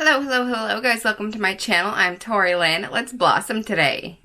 Hello guys, welcome to my channel. I'm Tori Lynn. Let's blossom today.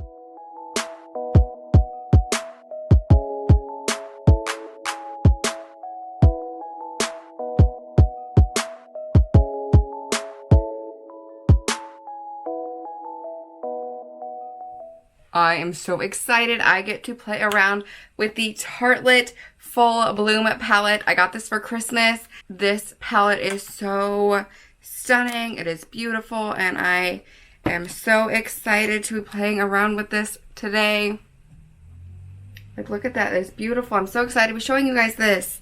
I am so excited. I get to play around with the Tartelette Full Bloom palette. I got this for Christmas. This palette is so stunning. It is beautiful, and I am so excited to be playing around with this today. Like, look at that. It's beautiful. I'm so excited to be showing you guys this.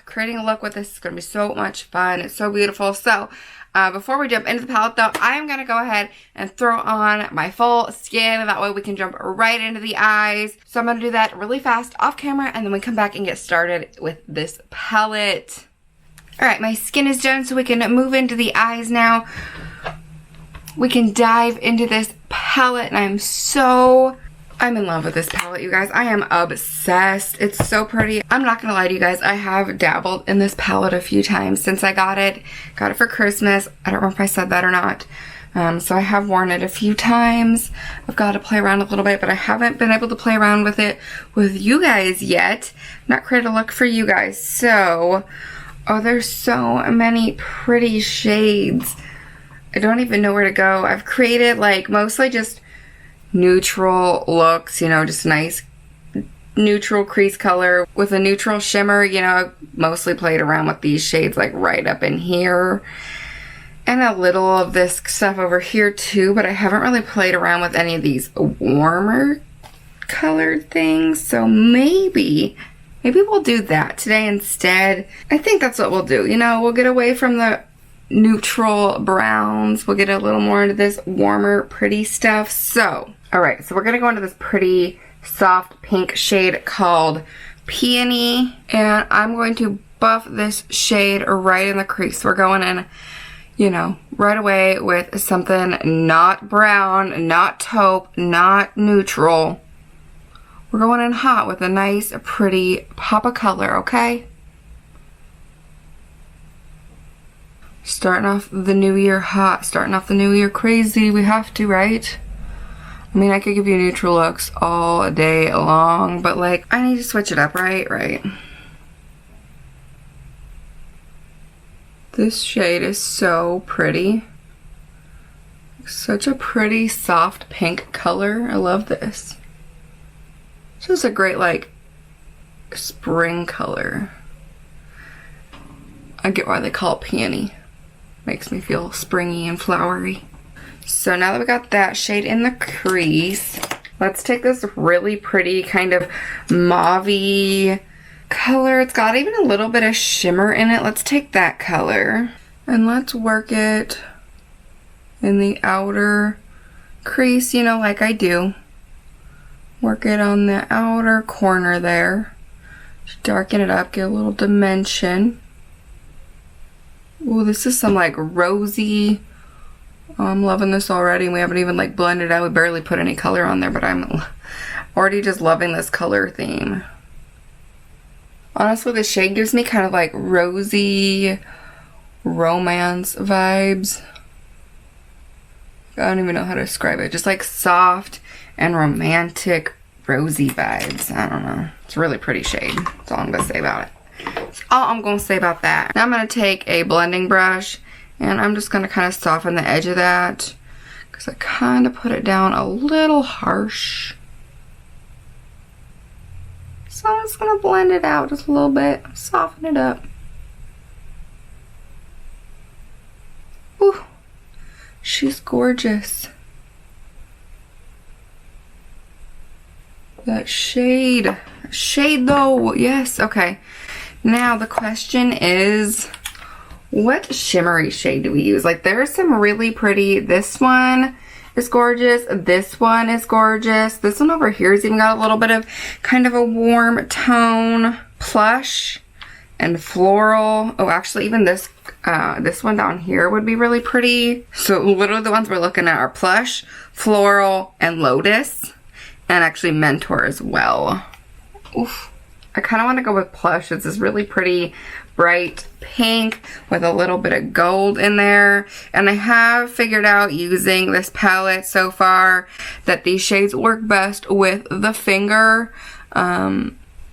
Creating a look with this is going to be so much fun. It's so beautiful. So, before we jump into the palette though, I am going to go ahead and throw on my full skin. That way we can jump right into the eyes. So I'm going to do that really fast off camera, and then we come back and get started with this palette. Alright, my skin is done, so we can move into the eyes now. We can dive into this palette, and I'm in love with this palette, you guys. I am obsessed. It's so pretty. I'm not gonna lie to you guys, I have dabbled in this palette a few times since I got it. Got it for Christmas. I don't know if I said that or not. So I have worn it a few times. I've got to play around a little bit, but I haven't been able to play around with it with you guys yet. Not create a look for you guys. So, oh, there's so many pretty shades. I don't even know where to go. I've created like mostly just neutral looks, you know, just nice neutral crease color with a neutral shimmer. You know, I've mostly played around with these shades like right up in here. And a little of this stuff over here too, but I haven't really played around with any of these warmer colored things. So maybe we'll do that today instead. I think that's what we'll do. You know, we'll get away from the neutral browns. We'll get a little more into this warmer, pretty stuff. So, alright, so we're going to go into this pretty soft pink shade called Peony. And I'm going to buff this shade right in the crease. We're going in, you know, right away with something not brown, not taupe, not neutral. We're going in hot with a nice, pretty pop of color, okay? Starting off the new year hot, starting off the new year crazy. We have to, right? I mean, I could give you neutral looks all day long, but like, I need to switch it up, right? Right. This shade is so pretty. Such a pretty soft pink color. I love this. It's just a great like spring color. I get why they call it peony. Makes me feel springy and flowery. So now that we got that shade in the crease, let's take this really pretty kind of mauve-y color. It's got even a little bit of shimmer in it. Let's take that color and let's work it in the outer crease, you know, like I do. Work it on the outer corner there. Just darken it up, get a little dimension. Ooh, this is some like rosy. Oh, I'm loving this already. We haven't even like blended out. We barely put any color on there, but I'm already just loving this color theme. Honestly, the shade gives me kind of like rosy romance vibes. I don't even know how to describe it. Just like soft and romantic rosy vibes. I don't know. It's a really pretty shade. That's all I'm going to say about it. That's all I'm going to say about that. Now I'm going to take a blending brush and I'm just going to kind of soften the edge of that because I kind of put it down a little harsh. So I'm just going to blend it out just a little bit, soften it up. Ooh, she's gorgeous. That shade though, yes, okay. Now the question is, what shimmery shade do we use? Like there's some really pretty, this one is gorgeous, this one is gorgeous, this one over here has even got a little bit of kind of a warm tone, plush and floral. Oh, actually even this one down here would be really pretty. So literally the ones we're looking at are plush, floral, and lotus, and actually mentor as well. Oof. I kind of want to go with plush. It's this really pretty bright pink with a little bit of gold in there. And I have figured out using this palette so far that these shades work best with the finger. I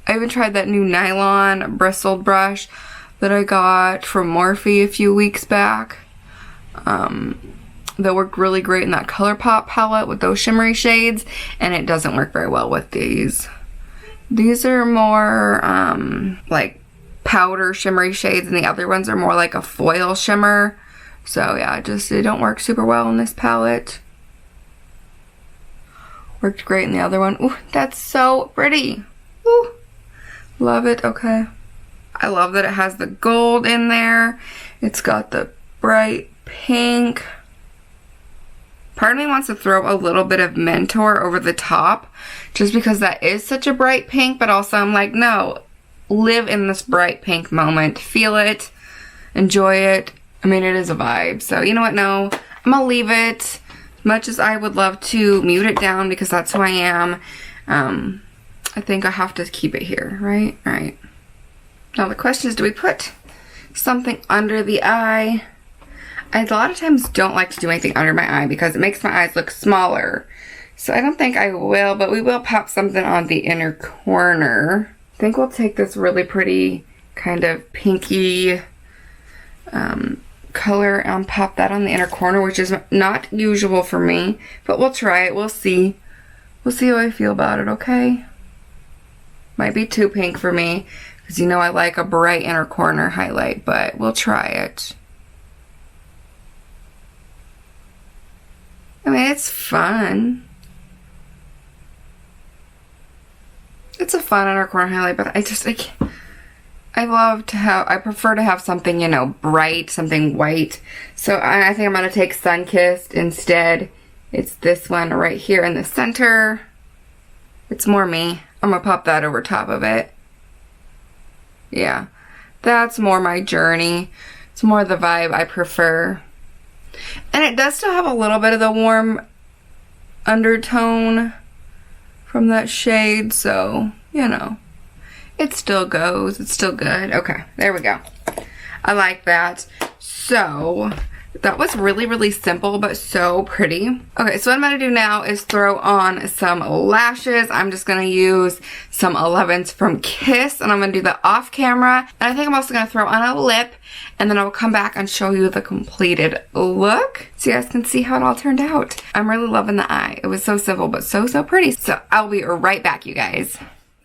even tried that new nylon bristled brush that I got from Morphe a few weeks back. That worked really great in that ColourPop palette with those shimmery shades, and it doesn't work very well with these. These are more like powder shimmery shades, and the other ones are more like a foil shimmer. So yeah, they don't work super well in this palette. Worked great in the other one. Ooh, that's so pretty. Ooh, love it. Okay. I love that it has the gold in there. It's got the bright pink. Part of me wants to throw a little bit of Mentor over the top just because that is such a bright pink, but also I'm like, no, live in this bright pink moment. Feel it. Enjoy it. I mean, it is a vibe. So, you know what? No, I'm going to leave it. As much as I would love to mute it down because that's who I am, I think I have to keep it here, right? All right. Now the question is, do we put something under the eye? I a lot of times don't like to do anything under my eye because it makes my eyes look smaller. So I don't think I will, but we will pop something on the inner corner. I think we'll take this really pretty kind of pinky color and pop that on the inner corner, which is not usual for me, but we'll try it. We'll see. We'll see how I feel about it, okay? Might be too pink for me because you know I like a bright inner corner highlight, but we'll try it. I mean, it's fun. It's a fun inner corner highlight, but I prefer to have something, you know, bright, something white. So I think I'm going to take Sunkissed instead. It's this one right here in the center. It's more me. I'm going to pop that over top of it. Yeah, that's more my journey. It's more the vibe I prefer. And it does still have a little bit of the warm undertone from that shade, so, you know, it still goes. It's still good. Okay, there we go. I like that. So, that was really, really simple, but so pretty. Okay, so what I'm going to do now is throw on some lashes. I'm just going to use some 11s from Kiss, and I'm going to do that off camera. And I think I'm also going to throw on a lip, and then I'll come back and show you the completed look so you guys can see how it all turned out. I'm really loving the eye. It was so simple, but so, so pretty. So I'll be right back, you guys.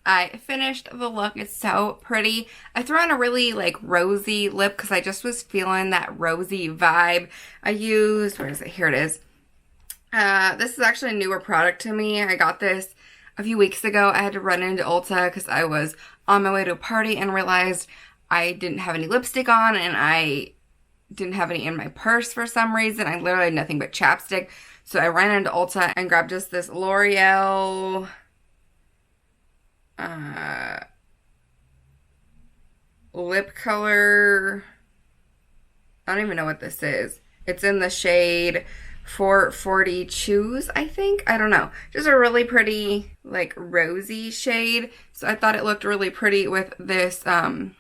I finished the look. It's so pretty. I threw on a really like rosy lip because I just was feeling that rosy vibe. I used, where is it? Here it is. This is actually a newer product to me. I got this a few weeks ago. I had to run into Ulta because I was on my way to a party and realized I didn't have any lipstick on and I didn't have any in my purse for some reason. I literally had nothing but chapstick. So I ran into Ulta and grabbed just this L'Oreal lip color. I don't even know what this is. It's in the shade 440 Choose, I think. I don't know. Just a really pretty, like, rosy shade. So I thought it looked really pretty with this eye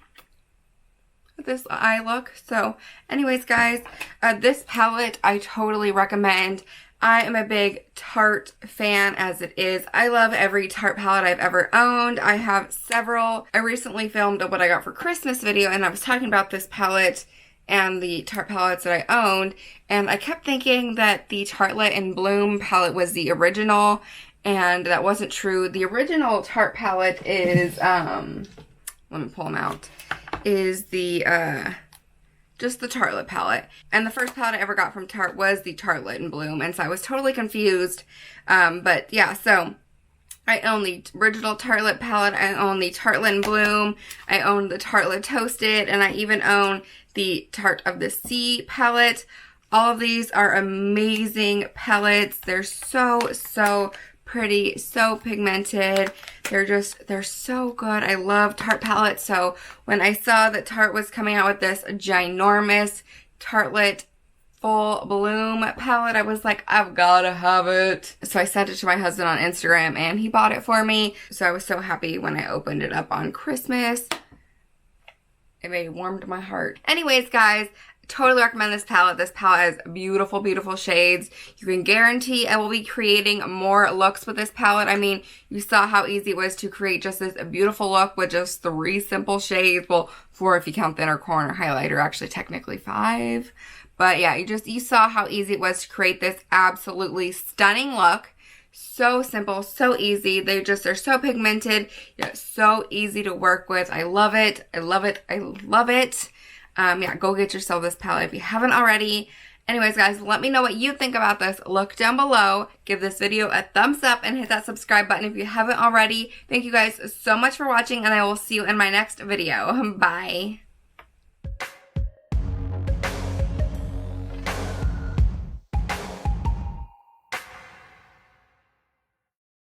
look. So anyways, guys, this palette I totally recommend. I am a big Tarte fan as it is. I love every Tarte palette I've ever owned. I have several. I recently filmed a what I got for Christmas video, and I was talking about this palette and the Tarte palettes that I owned, and I kept thinking that the Tartelette in Bloom palette was the original, and that wasn't true. The original Tarte palette is, let me pull them out, is the, just the Tartelette palette. And the first palette I ever got from Tarte was the Tartelette in Bloom. And so I was totally confused. But yeah, so I own the original Tartelette palette. I own the Tartelette in Bloom. I own the Tartelette Toasted. And I even own the Tarte of the Sea palette. All of these are amazing palettes. They're so, so pretty, so pigmented. They're so good. I love Tarte palettes. So when I saw that Tarte was coming out with this ginormous Tartelette Full Bloom palette, I was like, I've gotta have it. So I sent it to my husband on Instagram and he bought it for me. So I was so happy when I opened it up on Christmas. It warmed my heart. Anyways, guys, totally recommend this palette. This palette has beautiful, beautiful shades. You can guarantee I will be creating more looks with this palette. I mean, you saw how easy it was to create just this beautiful look with just 3 simple shades. Well, 4 if you count the inner corner highlighter, actually technically 5. But yeah, you saw how easy it was to create this absolutely stunning look. So simple, so easy. They're so pigmented, yet so easy to work with. I love it. I love it. I love it. Yeah, go get yourself this palette if you haven't already. Anyways, guys, let me know what you think about this look down below. Give this video a thumbs up and hit that subscribe button if you haven't already. Thank you guys so much for watching, and I will see you in my next video. Bye.